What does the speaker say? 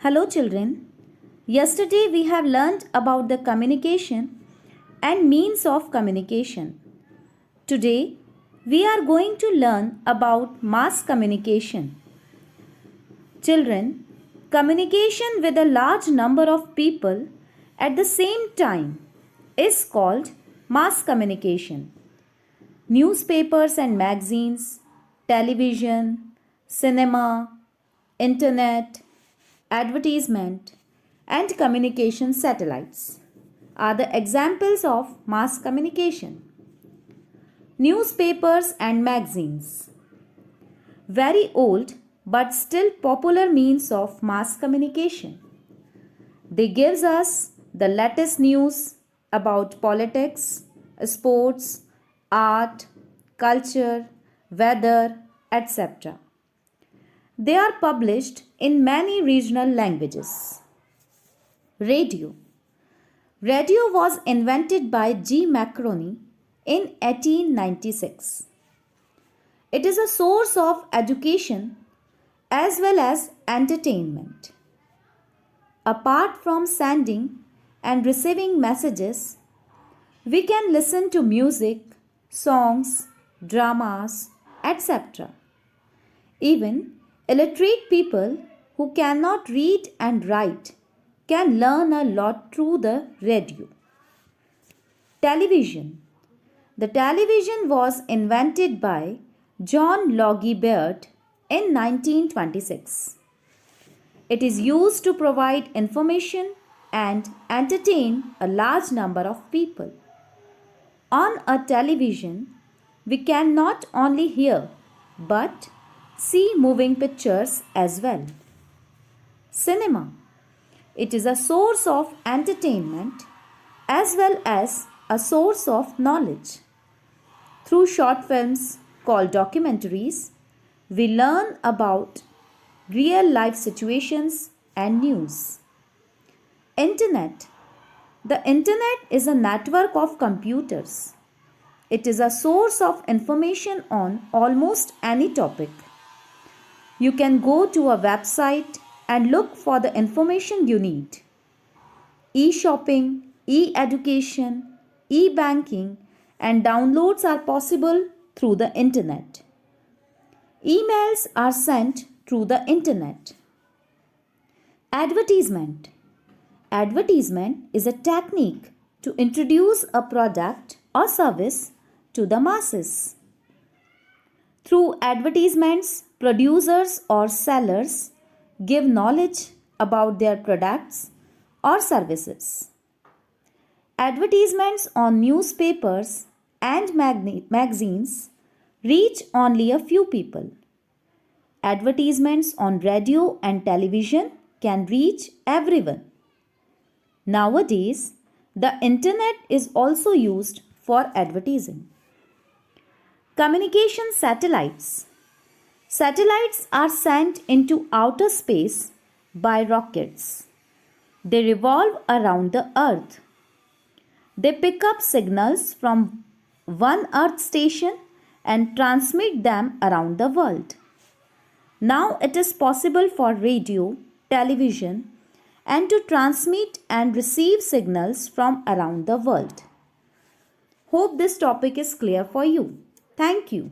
Hello children. Yesterday we have learned about the communication and means of communication. Today we are going to learn about mass communication. Children, communication with a large number of people at the same time is called mass communication. Newspapers and magazines, television, cinema, internet, advertisement, and communication satellites are the examples of mass communication. Newspapers and magazines. Very old but still popular means of mass communication. They gives us the latest news about politics, sports, art, culture, weather, etc. They are published in many regional languages. Radio. Radio was invented by G. Macaroni in 1896. It is a source of education as well as entertainment. Apart from sending and receiving messages, we can listen to music, songs, dramas, etc. Even illiterate people who cannot read and write can learn a lot through the radio. Television. The television was invented by John Logie Baird in 1926. It is used to provide information and entertain a large number of people. On a television, we can not only hear but see moving pictures as well. Cinema. It is a source of entertainment as well as a source of knowledge. Through short films called documentaries, we learn about real life situations and news. Internet. The internet is a network of computers. It is a source of information on almost any topic. You can go to a website and look for the information you need. E-shopping, e-education, e-banking and downloads are possible through the internet. Emails are sent through the internet. Advertisement. Advertisement is a technique to introduce a product or service to the masses. Through advertisements, producers or sellers give knowledge about their products or services. Advertisements on newspapers and magazines reach only a few people. Advertisements on radio and television can reach everyone. Nowadays, the internet is also used for advertising. Communication satellites. Satellites are sent into outer space by rockets. They revolve around the Earth. They pick up signals from one Earth station and transmit them around the world. Now it is possible for radio, television, and to transmit and receive signals from around the world. Hope this topic is clear for you. Thank you.